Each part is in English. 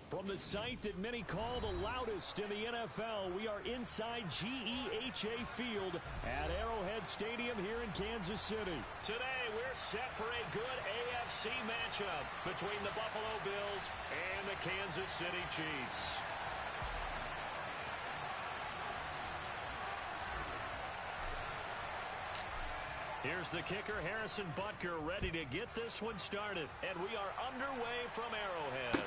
From the site that many call the loudest in the NFL, we are inside GEHA Field at Arrowhead Stadium here in Kansas City. Today, we're set for a good AFC matchup between the Buffalo Bills and the Kansas City Chiefs. Here's the kicker, Harrison Butker, ready to get this one started. And we are underway from Arrowhead.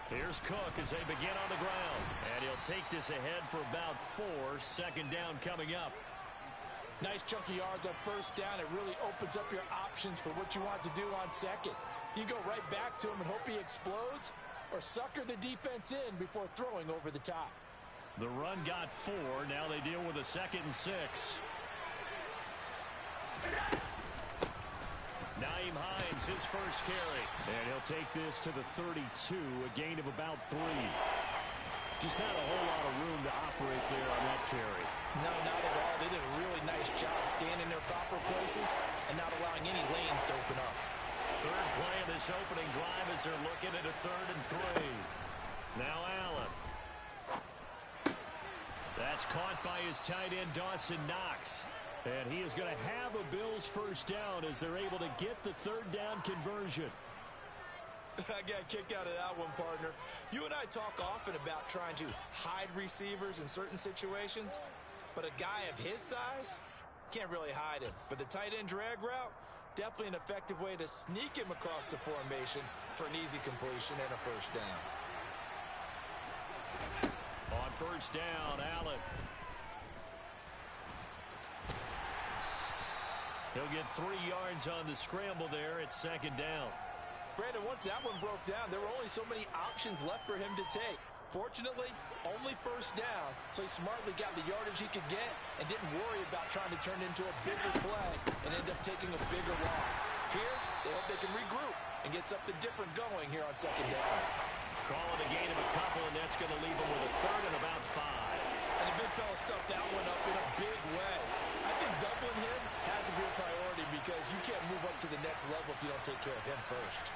Here's Cook as they begin on the ground. And he'll take this ahead for about 4. Second down coming up. Nice chunky yards on first down. It really opens up your options for what you want to do on second. You go right back to him and hope he explodes, or sucker the defense in before throwing over the top. The run got 4. Now they deal with a 2nd and 6. Nyheim Hines, his first carry. And he'll take this to the 32, a gain of about 3. Just not a whole lot of room to operate there on that carry. No, not at all. They did a really nice job staying in their proper places and not allowing any lanes to open up. Third play of this opening drive as they're looking at a 3rd and 3. Now Allen. That's caught by his tight end, Dawson Knox. And he is going to have a Bills first down as they're able to get the 3rd down conversion. I got a kick out of that one, partner. You and I talk often about trying to hide receivers in certain situations, but a guy of his size can't really hide him. But the tight end drag route, definitely an effective way to sneak him across the formation for an easy completion and a first down. On first down, Allen. He'll get 3 yards on the scramble there at 2nd down. Brandon, once that one broke down, there were only so many options left for him to take. Fortunately, only first down, so he smartly got the yardage he could get and didn't worry about trying to turn it into a bigger play and end up taking a bigger loss. Here, they hope they can regroup and get something different going here on 2nd down. Calling a gain of a couple, and that's going to leave him with a 3rd and about 5. And the big fella stuffed that one up in a big way. I think doubling him has to be a priority because you can't move up to the next level if you don't take care of him first.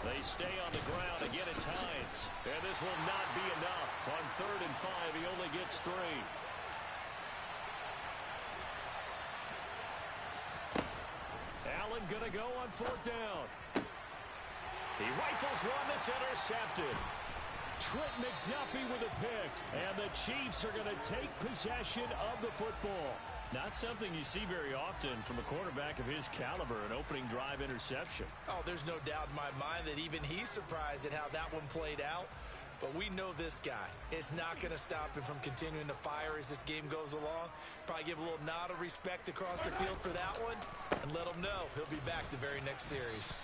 They stay on the ground. Again, it's Hines. And this will not be enough. On 3rd and 5, he only gets 3. Allen going to go on 4th down. He rifles one that's intercepted. Trent McDuffie with a pick. And the Chiefs are going to take possession of the football. Not something you see very often from a quarterback of his caliber, an opening drive interception. Oh, there's no doubt in my mind that even he's surprised at how that one played out. But we know this guy is not going to stop him from continuing to fire as this game goes along. Probably give a little nod of respect across the field for that one and let him know he'll be back the very next series.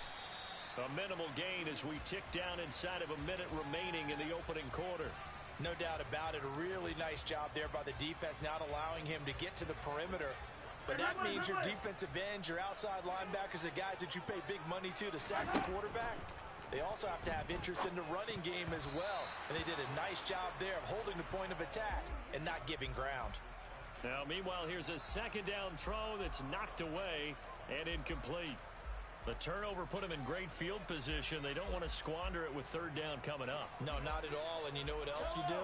A minimal gain as we tick down inside of a minute remaining in the opening quarter. No doubt about it. A really nice job there by the defense, not allowing him to get to the perimeter. But that means your defensive ends, your outside linebackers, the guys that you pay big money to sack the quarterback, they also have to have interest in the running game as well. And they did a nice job there of holding the point of attack and not giving ground. Now, meanwhile, here's a 2nd down throw that's knocked away and incomplete. The turnover put them in great field position. They don't want to squander it with 3rd down coming up. No, not at all. And you know what else you do?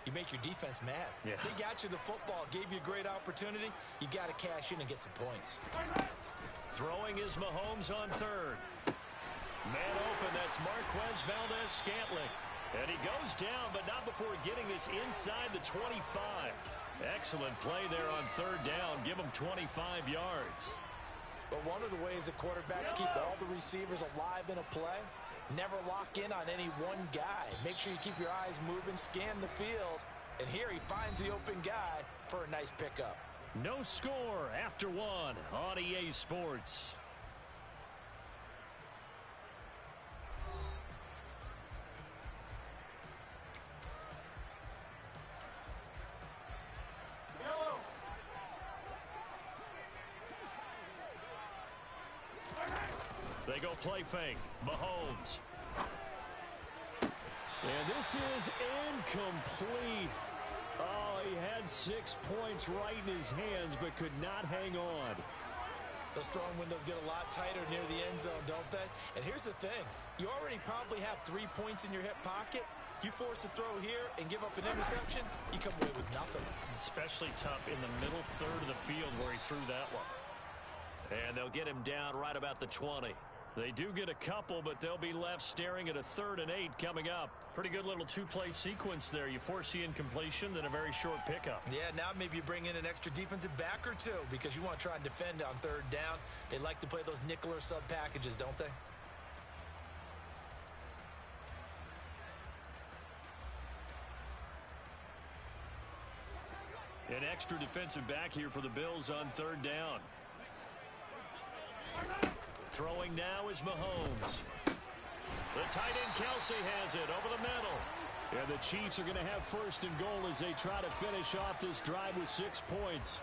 You make your defense mad. Yeah. They got you the football, gave you a great opportunity. You got to cash in and get some points. Throwing is Mahomes on 3rd. Man open, that's Marquez Valdez-Scantling. And he goes down, but not before getting this inside the 25. Excellent play there on third down. Give him 25 yards. But one of the ways that quarterbacks keep all the receivers alive in a play, never lock in on any one guy. Make sure you keep your eyes moving, scan the field. And here he finds the open guy for a nice pickup. No score after one on EA Sports. They go play fake. Mahomes. And this is incomplete. Oh, he had 6 points right in his hands, but could not hang on. Those throwing windows get a lot tighter near the end zone, don't they? And here's the thing. You already probably have 3 points in your hip pocket. You force a throw here and give up an interception, you come away with nothing. Especially tough in the middle third of the field where he threw that one. And they'll get him down right about the 20. They do get a couple, but they'll be left staring at a 3rd and 8 coming up. Pretty good little two-play sequence there. You force the incompletion, then a very short pickup. Yeah, now maybe you bring in an extra defensive back or two because you want to try and defend on 3rd down. They like to play those nickel or sub packages, don't they? An extra defensive back here for the Bills on 3rd down. Throwing now is Mahomes. The tight end Kelsey has it over the middle. And the Chiefs are going to have 1st and goal as they try to finish off this drive with 6 points.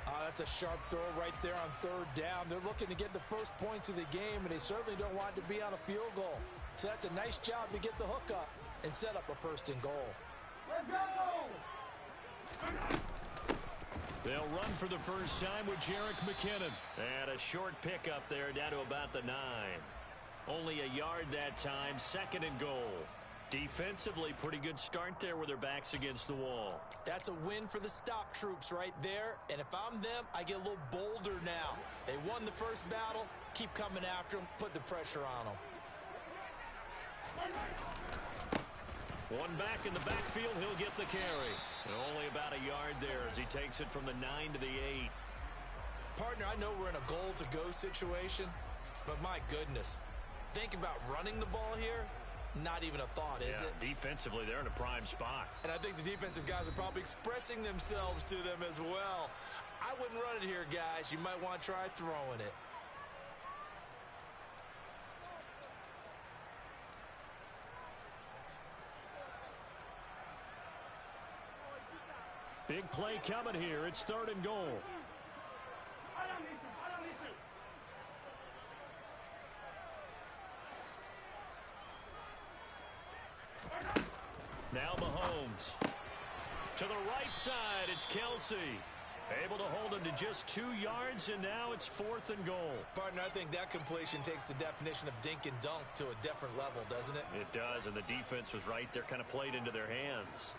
That's a sharp throw right there on 3rd down. They're looking to get the first points of the game, and they certainly don't want it to be on a field goal. So that's a nice job to get the hook up and set up a 1st and goal. Let's go! They'll run for the first time with Jerick McKinnon. And a short pickup there down to about the 9. Only a yard that time, 2nd and goal. Defensively, pretty good start there with their backs against the wall. That's a win for the stop troops right there. And if I'm them, I get a little bolder now. They won the first battle. Keep coming after them. Put the pressure on them. One back in the backfield, he'll get the carry. And only about a yard there as he takes it from the 9 to the 8. Partner, I know we're in a goal-to-go situation, but my goodness. Think about running the ball here. Not even a thought, is it? Defensively, they're in a prime spot. And I think the defensive guys are probably expressing themselves to them as well. I wouldn't run it here, guys. You might want to try throwing it. Big play coming here. It's 3rd and goal. Now Mahomes. To the right side, it's Kelsey. Able to hold him to just 2 yards, and now it's 4th and goal. Partner, I think that completion takes the definition of dink and dunk to a different level, doesn't it? It does, and the defense was right there, kind of played into their hands.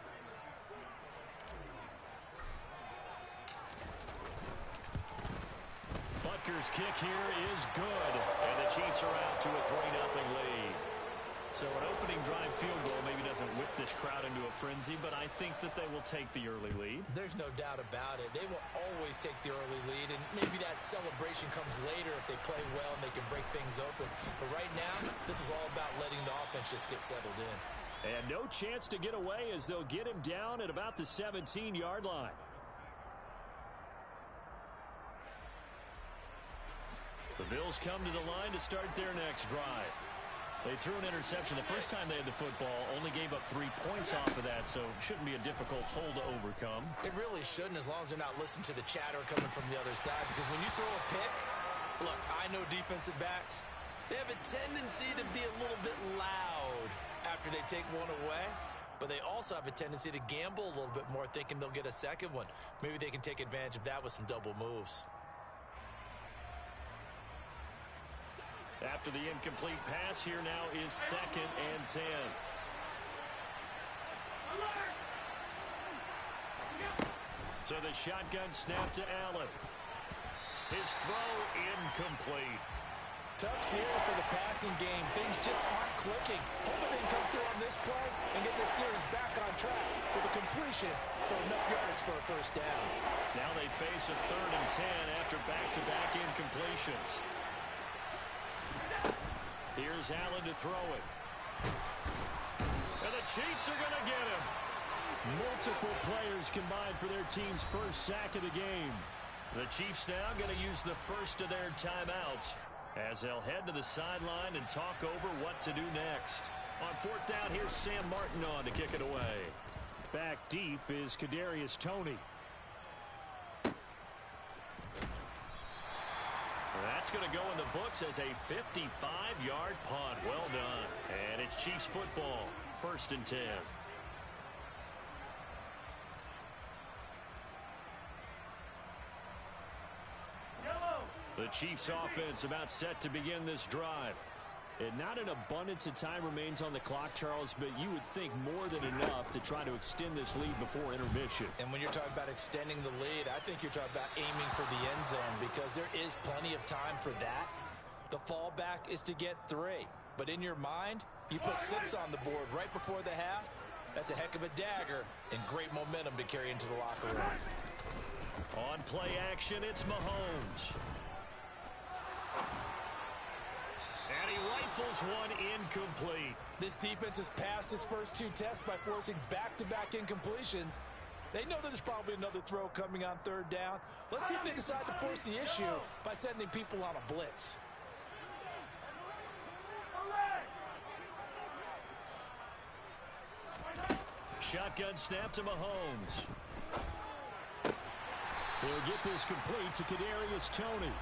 Butker's kick here is good, and the Chiefs are out to a 3-0 lead. So an opening drive field goal maybe doesn't whip this crowd into a frenzy, but I think that they will take the early lead. There's no doubt about it. They will always take the early lead, and maybe that celebration comes later if they play well and they can break things open. But right now, this is all about letting the offense just get settled in. And no chance to get away as they'll get him down at about the 17-yard line. The Bills come to the line to start their next drive. They threw an interception the first time they had the football, only gave up 3 points off of that, so shouldn't be a difficult hole to overcome. It really shouldn't, as long as they're not listening to the chatter coming from the other side, because when you throw a pick, look, I know defensive backs, they have a tendency to be a little bit loud after they take one away, but they also have a tendency to gamble a little bit more, thinking they'll get a second one. Maybe they can take advantage of that with some double moves. After the incomplete pass, here now is 2nd and 10. So the shotgun snap to Allen. His throw incomplete. Tough series for the passing game. Things just aren't clicking. Hoping they can come through on this play and get this series back on track with a completion for enough yardage for a first down. Now they face a 3rd and 10 after back-to-back incompletions. Here's Allen to throw it. And the Chiefs are going to get him. Multiple players combined for their team's first sack of the game. The Chiefs now going to use the first of their timeouts as they'll head to the sideline and talk over what to do next. On 4th down, here's Sam Martin on to kick it away. Back deep is Kadarius Toney. That's going to go in the books as a 55-yard punt. Well done. And it's Chiefs football. 1st and 10. The Chiefs offense about set to begin this drive. And not an abundance of time remains on the clock, Charles, but you would think more than enough to try to extend this lead before intermission. And when you're talking about extending the lead, I think you're talking about aiming for the end zone because there is plenty of time for that. The fallback is to get 3. But in your mind, you put 6 on the board right before the half. That's a heck of a dagger and great momentum to carry into the locker room. On play action, it's Mahomes. And he rifles one incomplete. This defense has passed its first 2 tests by forcing back-to-back incompletions. They know that there's probably another throw coming on 3rd down. Let's see if they decide to force the issue by sending people on a blitz. Shotgun snap to Mahomes. He'll get this complete to Kadarius Toney.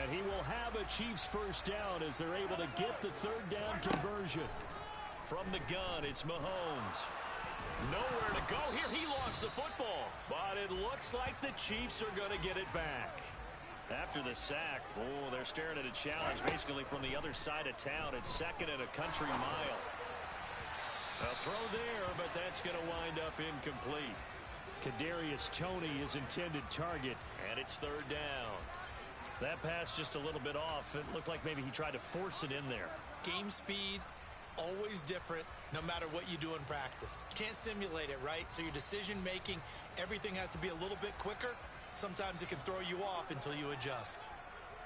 And he will have a Chiefs first down as they're able to get the 3rd down conversion. From the gun, it's Mahomes. Nowhere to go here. He lost the football. But it looks like the Chiefs are going to get it back. After the sack, they're staring at a challenge basically from the other side of town. It's 2nd and a country mile. A throw there, but that's going to wind up incomplete. Kadarius Toney is intended target. And it's 3rd down. That pass just a little bit off. It looked like maybe he tried to force it in there. Game speed, always different, no matter what you do in practice. You can't simulate it, right? So your decision-making, everything has to be a little bit quicker. Sometimes it can throw you off until you adjust.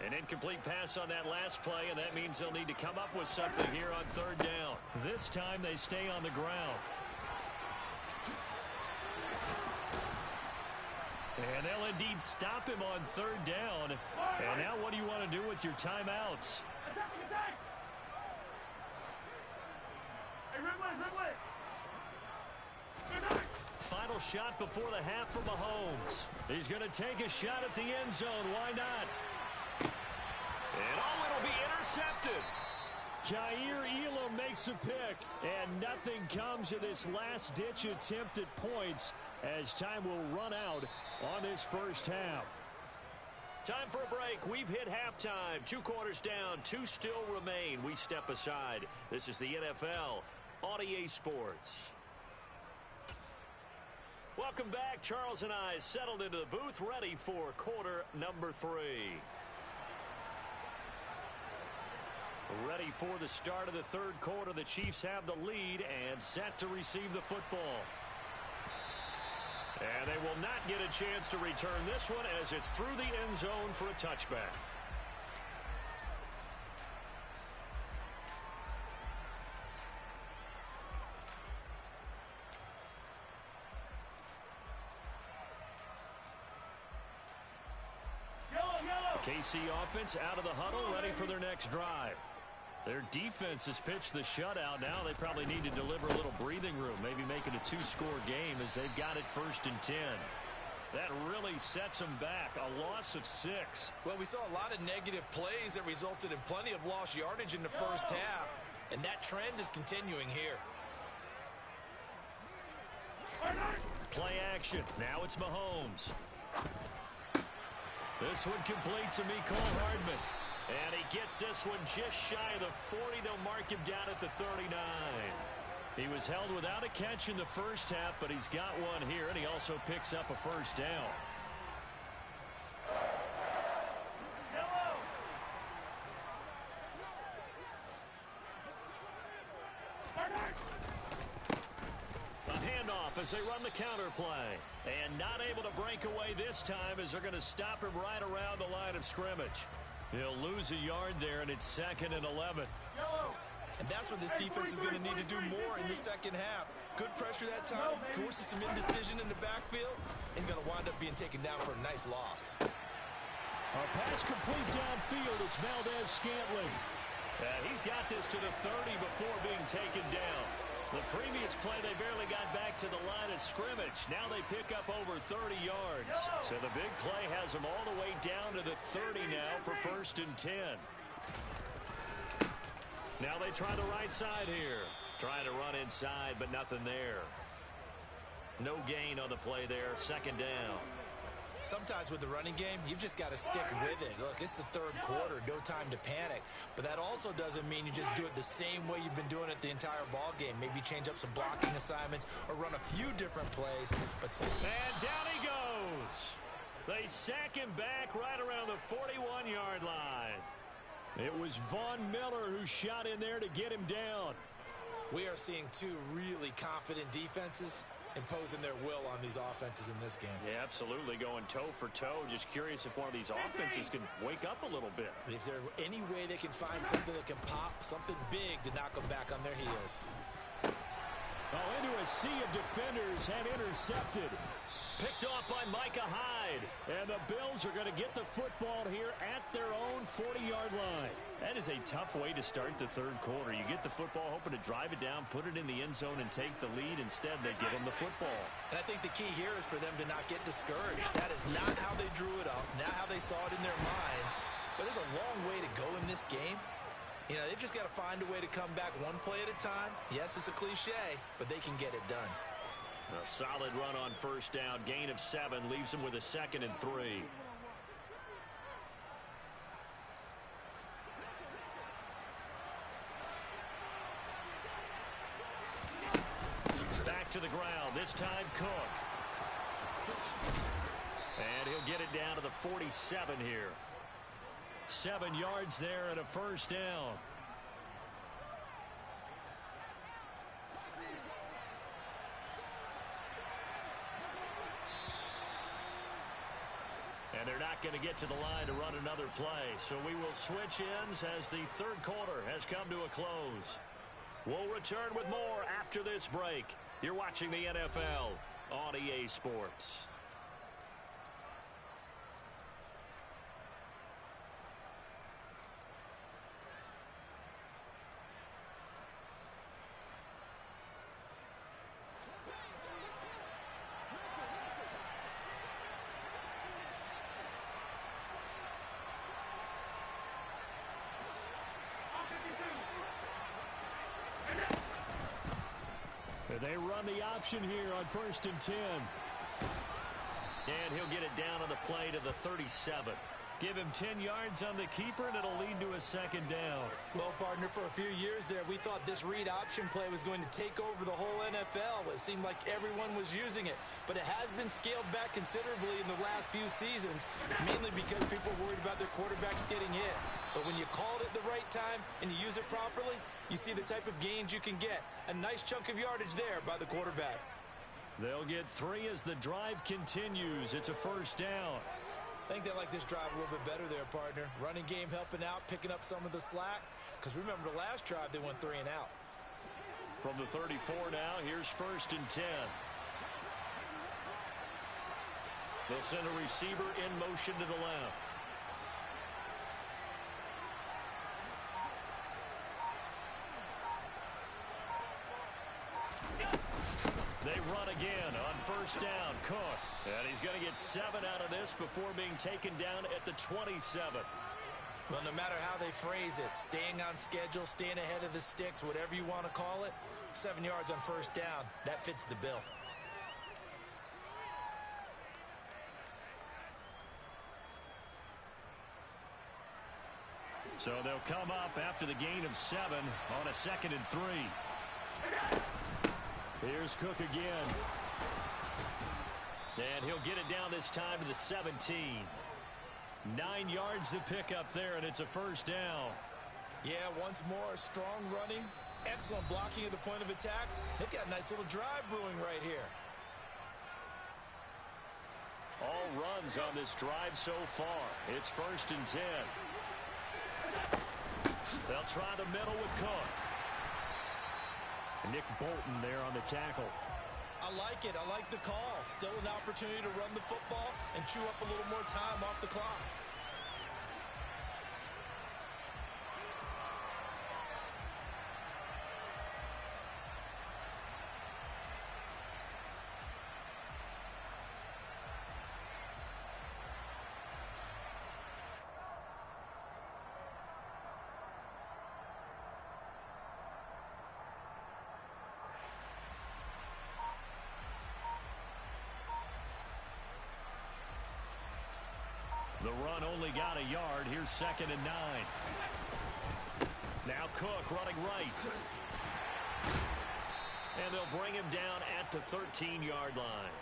An incomplete pass on that last play, and that means they'll need to come up with something here on 3rd down. This time they stay on the ground. And they'll indeed stop him on 3rd down. And now what do you want to do with your timeouts? Final shot before the half for Mahomes. He's going to take a shot at the end zone. Why not? And it'll be intercepted. Jair Elam makes a pick, and nothing comes of this last-ditch attempt at points as time will run out on this first half. Time for a break. We've hit halftime. 2 quarters down. 2 still remain. We step aside. This is the NFL on EA Sports. Welcome back. Charles and I settled into the booth, ready for quarter number 3. Ready for the start of the 3rd quarter. The Chiefs have the lead and set to receive the football. And they will not get a chance to return this one as it's through the end zone for a touchback. KC offense out of the huddle, ready for their next drive. Their defense has pitched the shutout. Now they probably need to deliver a little breathing room, maybe make it a 2-score game as they've got it 1st and 10. That really sets them back, a loss of 6. Well, we saw a lot of negative plays that resulted in plenty of lost yardage in the first half, and that trend is continuing here. Play action. Now it's Mahomes. This one complete to Mecole Hardman. And he gets this one just shy of the 40. They'll mark him down at the 39. He was held without a catch in the first half, but he's got one here, and he also picks up a first down. off as they run the counter play. And not able to break away this time as they're going to stop him right around the line of scrimmage. He'll lose a yard there, and it's 2nd and 11. And that's what this defense is going to need to do more in the second half. Good pressure that time, forces some indecision in the backfield. He's going to wind up being taken down for a nice loss. A pass complete downfield. It's Valdez-Scantling. He's got this to the 30 before being taken down. The previous play, they barely got back to the line of scrimmage. Now they pick up over 30 yards. So the big play has them all the way down to the 30 now for 1st and 10. Now they try the right side here. Trying to run inside, but nothing there. No gain on the play there. 2nd down. Sometimes with the running game, you've just got to stick with it. Look, it's the 3rd quarter, no time to panic. But that also doesn't mean you just do it the same way you've been doing it the entire ball game. Maybe change up some blocking assignments or run a few different plays. And down he goes. They sack him back right around the 41-yard line. It was Von Miller who shot in there to get him down. We are seeing two really confident defenses imposing their will on these offenses in this game. Yeah, absolutely, going toe for toe. Just curious if one of these offenses can wake up a little bit. Is there any way they can find something that can pop, something big to knock them back on their heels? Oh, into a sea of defenders and intercepted. Picked off by Micah Hyde. And the Bills are going to get the football here at their own 40-yard line. That is a tough way to start the 3rd quarter. You get the football, hoping to drive it down, put it in the end zone, and take the lead. Instead, they give them the football. And I think the key here is for them to not get discouraged. That is not how they drew it up, not how they saw it in their minds. But there's a long way to go in this game. You know, they've just got to find a way to come back one play at a time. Yes, it's a cliche, but they can get it done. A solid run on 1st down. Gain of 7 leaves them with a 2nd and 3. Back to the ground. This time Cook. And he'll get it down to the 47 here. 7 yards there and a 1st down. And they're not going to get to the line to run another play. So we will switch ends as the 3rd quarter has come to a close. We'll return with more after this break. You're watching the NFL on EA Sports. They run the option here on 1st and 10. And he'll get it down on the play to the 37. Give him 10 yards on the keeper, and it'll lead to a 2nd down. Well, partner, for a few years there, we thought this read option play was going to take over the whole NFL. It seemed like everyone was using it. But it has been scaled back considerably in the last few seasons, mainly because people are worried about their quarterbacks getting hit. But when you call it at the right time and you use it properly, you see the type of gains you can get. A nice chunk of yardage there by the quarterback. They'll get 3 as the drive continues. It's a 1st down. I think they like this drive a little bit better there, partner. Running game helping out, picking up some of the slack. Because remember, the last drive, they went 3 and out. From the 34 now, here's 1st and 10. They'll send a receiver in motion to the left. They run again on 1st down. Cook. And he's going to get 7 out of this before being taken down at the 27. Well, no matter how they phrase it, staying on schedule, staying ahead of the sticks, whatever you want to call it, 7 yards on 1st down, that fits the bill. So they'll come up after the gain of 7 on a 2nd and 3. Here's Cook again. And he'll get it down this time to the 17. 9 yards to pick up there, and it's a 1st down. Yeah, once more, strong running, excellent blocking at the point of attack. They've got a nice little drive brewing right here. all runs on this drive so far. It's 1st and 10. They'll try the middle with Cook. Nick Bolton there on the tackle. I like it. I like the call. Still an opportunity to run the football and chew up a little more time off the clock. The run only got a yard. Here's 2nd and 9. Now Cook running right. And they'll bring him down at the 13-yard line.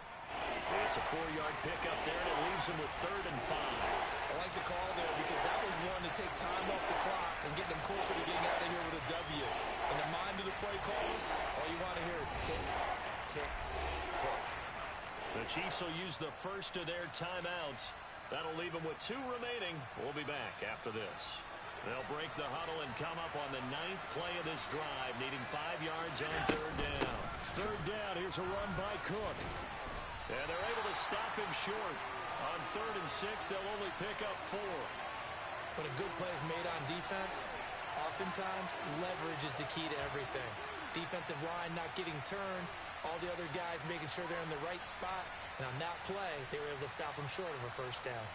It's a 4-yard pickup there, and it leaves him with 3rd and 5. I like the call there because that was one to take time off the clock and get them closer to getting out of here with a W. In the mind of the play caller, all you want to hear is tick, tick, tick. The Chiefs will use the first of their timeouts. That'll leave them with 2 remaining. We'll be back after this. They'll break the huddle and come up on the 9th play of this drive, needing 5 yards on 3rd down. 3rd down, here's a run by Cook. And they're able to stop him short. On 3rd and 6, they'll only pick up 4. When a good play is made on defense, oftentimes leverage is the key to everything. Defensive line not getting turned, all the other guys making sure they're in the right spot. And on that play, they were able to stop him short of a 1st down.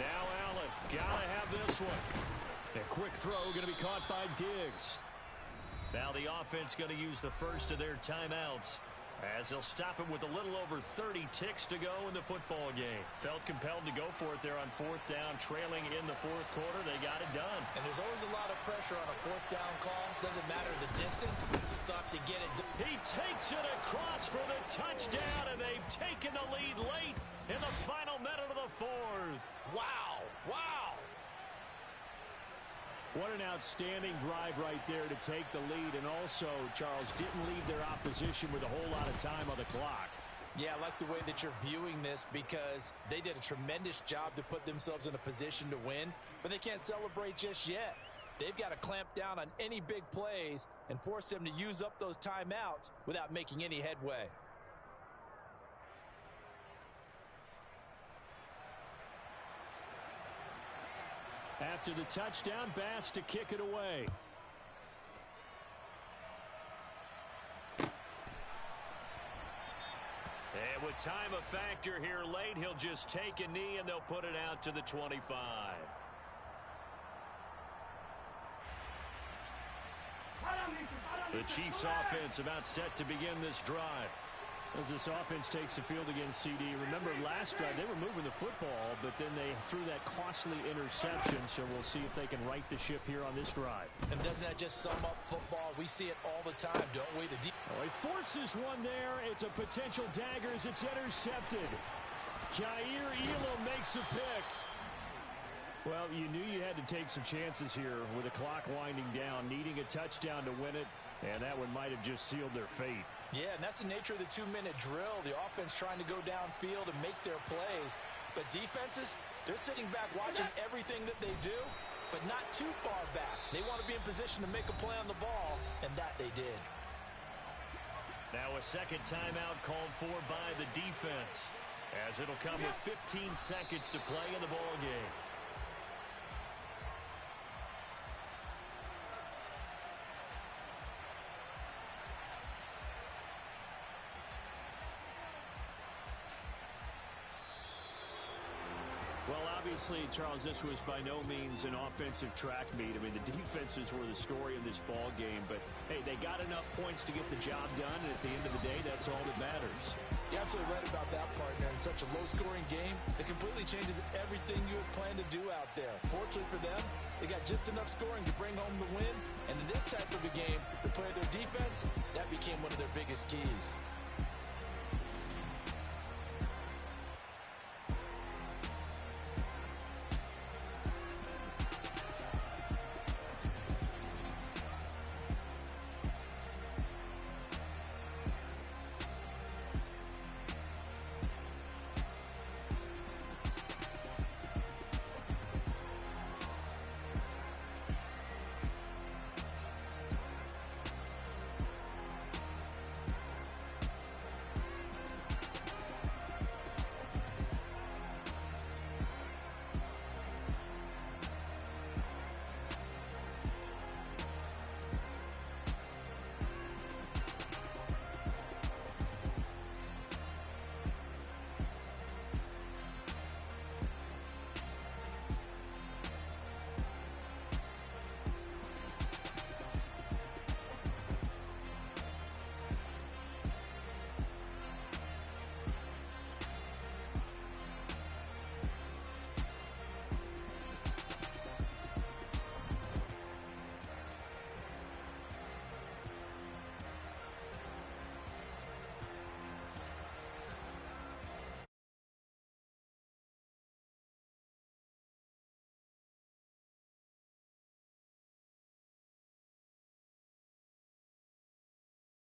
Now Allen, gotta have this one. A quick throw going to be caught by Diggs. Now the offense going to use the first of their timeouts, as they'll stop him with a little over 30 ticks to go in the football game. Felt compelled to go for it there on 4th down, trailing in the 4th quarter. They got it done. And there's always a lot of pressure on a 4th down call. Doesn't matter the distance. You still have to get it done. He takes it across for the touchdown, and they've taken the lead late in the final minute of the 4th. Wow. Wow. What an outstanding drive right there to take the lead. And also, Charles, didn't leave their opposition with a whole lot of time on the clock. Yeah, I like the way that you're viewing this because they did a tremendous job to put themselves in a position to win, but they can't celebrate just yet. They've got to clamp down on any big plays and force them to use up those timeouts without making any headway. After the touchdown, Bass to kick it away. And with time a factor here late, he'll just take a knee and they'll put it out to the 25. The Chiefs offense about set to begin this drive. As this offense takes the field against CD, remember last drive they were moving the football, but then they threw that costly interception, so we'll see if they can right the ship here on this drive. And doesn't that just sum up football? We see it all the time, don't we? Oh, he forces one there. It's a potential dagger as it's intercepted. Khair Elam makes a pick. Well, you knew you had to take some chances here with the clock winding down, needing a touchdown to win it, and that one might have just sealed their fate. Yeah, and that's the nature of the 2-minute drill. The offense trying to go downfield and make their plays. But defenses, they're sitting back watching everything that they do, but not too far back. They want to be in position to make a play on the ball, and that they did. Now a second timeout called for by the defense, as it'll come with 15 seconds to play in the ball game. Well, obviously, Charles, this was by no means an offensive track meet. I mean, the defenses were the story of this ball game, but hey, they got enough points to get the job done, and at the end of the day, that's all that matters. You're absolutely right about that, partner. In such a low-scoring game, it completely changes everything you had planned to do out there. Fortunately for them, they got just enough scoring to bring home the win, and in this type of a game, to play their defense, that became one of their biggest keys.